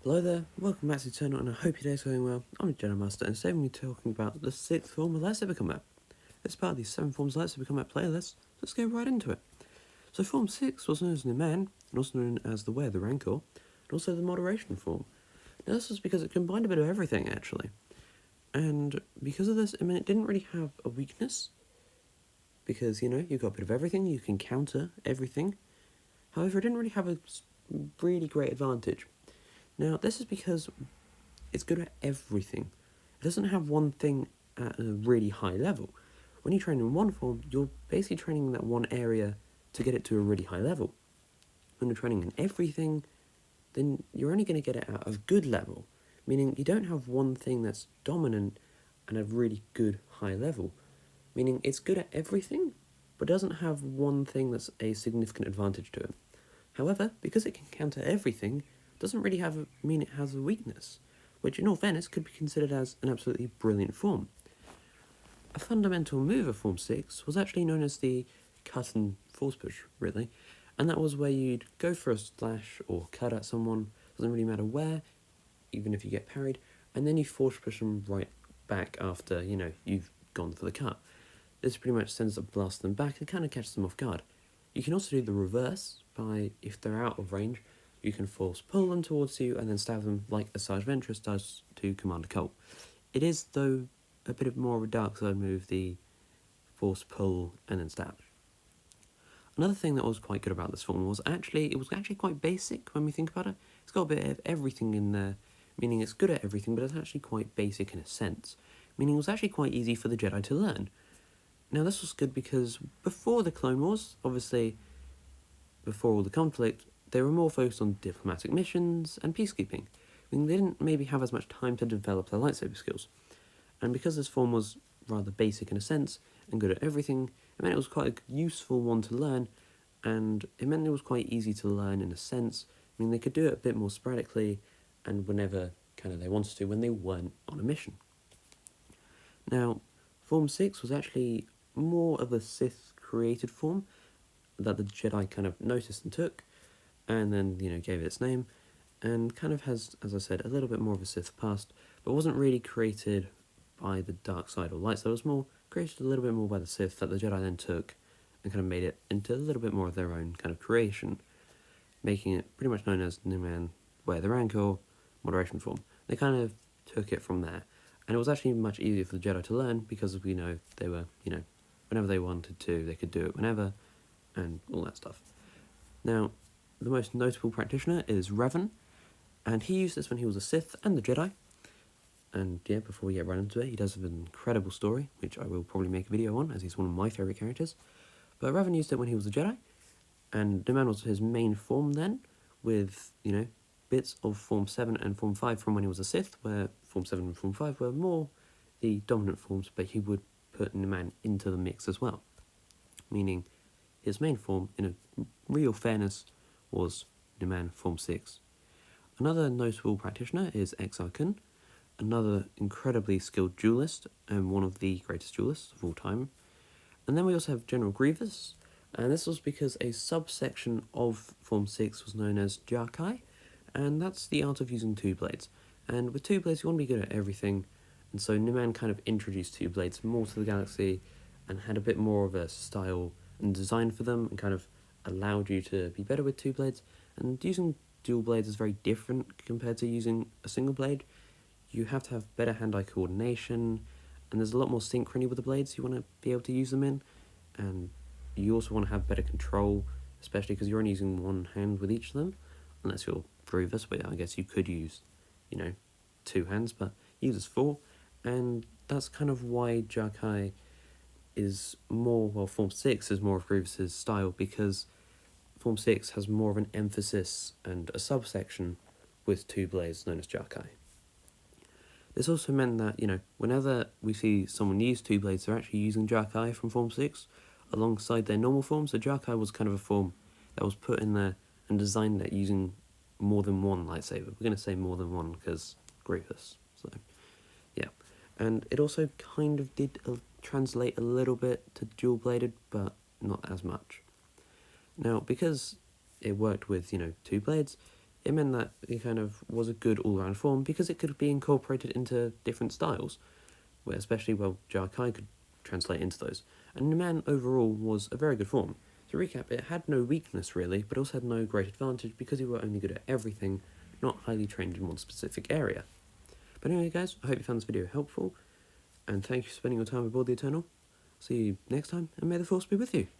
Hello there, welcome back to Eternal, and I hope your day's going well. I'm Jedi Master, and today we're talking about the 6th form of lightsaber combat. It's part of the 7 forms of lightsaber combat playlist, so let's get right into it. So Form 6 was known as Niman, and also known as the Way of the Rancor, and also the Moderation form. Now this was because it combined a bit of everything, actually. And because of this, I mean, it didn't really have a weakness, because, you got a bit of everything, you can counter everything. However, it didn't really have a really great advantage. Now, this is because it's good at everything. It doesn't have one thing at a really high level. When you train in one form, you're basically training in that one area to get it to a really high level. When you're training in everything, then you're only going to get it at a good level, meaning you don't have one thing that's dominant and a really good high level, meaning it's good at everything, but doesn't have one thing that's a significant advantage to it. However, because it can counter everything, doesn't really mean it has a weakness, which in all fairness could be considered as an absolutely brilliant form. A fundamental move of Form 6 was actually known as the cut and force push, really, and that was where you'd go for a slash or cut at someone, doesn't really matter where, even if you get parried, and then you force push them right back after, you've gone for the cut. This pretty much sends a blast them back and kind of catches them off guard. You can also do the reverse by, if they're out of range, you can force pull them towards you and then stab them like a Sarge Ventress does to Commander Colt. It is, though, a bit more of a dark side move, the force pull and then stab. Another thing that was quite good about this form was it was actually quite basic when we think about it. It's got a bit of everything in there, meaning it's good at everything, but it's actually quite basic in a sense, meaning it was actually quite easy for the Jedi to learn. Now this was good because before the Clone Wars, obviously before all the conflict, they were more focused on diplomatic missions and peacekeeping. I mean, they didn't maybe have as much time to develop their lightsaber skills. And because this form was rather basic in a sense, and good at everything, it meant it was quite a useful one to learn, and it meant it was quite easy to learn in a sense. I mean, they could do it a bit more sporadically, and whenever kind of they wanted to, when they weren't on a mission. Now, Form 6 was actually more of a Sith created form that the Jedi kind of noticed and took, and then, gave it its name, and kind of has, as I said, a little bit more of a Sith past, but wasn't really created by the dark side or light side. It was more created a little bit more by the Sith that the Jedi then took and kind of made it into a little bit more of their own kind of creation, making it pretty much known as Niman, Way of the Rancor, Moderation form. They kind of took it from there, and it was actually much easier for the Jedi to learn because we know they were, whenever they wanted to, they could do it whenever, and all that stuff. Now, the most notable practitioner is Revan, and he used this when he was a Sith and the Jedi. And yeah, before we get right into it, he does have an incredible story, which I will probably make a video on, as he's one of my favourite characters. But Revan used it when he was a Jedi, and Niman was his main form then, with, bits of Form 7 and Form 5 from when he was a Sith, where Form 7 and Form 5 were more the dominant forms, but he would put Niman into the mix as well. Meaning, his main form, in a real fairness, was Niman Form 6. Another notable practitioner is Exar Kun, another incredibly skilled duelist, and one of the greatest duelists of all time. And then we also have General Grievous, and this was because a subsection of Form 6 was known as Jarkai, and that's the art of using two blades. And with two blades, you want to be good at everything, and so Niman kind of introduced two blades more to the galaxy, and had a bit more of a style and design for them, and kind of allowed you to be better with two blades. And using dual blades is very different compared to using a single blade. You have to have better hand-eye coordination, and there's a lot more synchrony with the blades you want to be able to use them in, and you also want to have better control, especially because you're only using one hand with each of them, unless you're Grievous, but I guess you could use, two hands, but he uses four, and that's kind of why Jarkai is Form 6 is more of Grievous's style, because Form 6 has more of an emphasis and a subsection with two blades known as Jarkai. This also meant that, whenever we see someone use two blades, they're actually using Jarkai from Form 6 alongside their normal form. So Jarkai was kind of a form that was put in there and designed at using more than one lightsaber. We're going to say more than one because Grievous. So, yeah. And it also kind of did translate a little bit to dual-bladed, but not as much. Now, because it worked with, two blades, it meant that it kind of was a good all-round form because it could be incorporated into different styles, where especially, well, Jarkai could translate into those. And Niman overall was a very good form. To recap, it had no weakness really, but also had no great advantage because you were only good at everything, not highly trained in one specific area. But anyway guys, I hope you found this video helpful, and thank you for spending your time aboard the Eternal. See you next time, and may the Force be with you.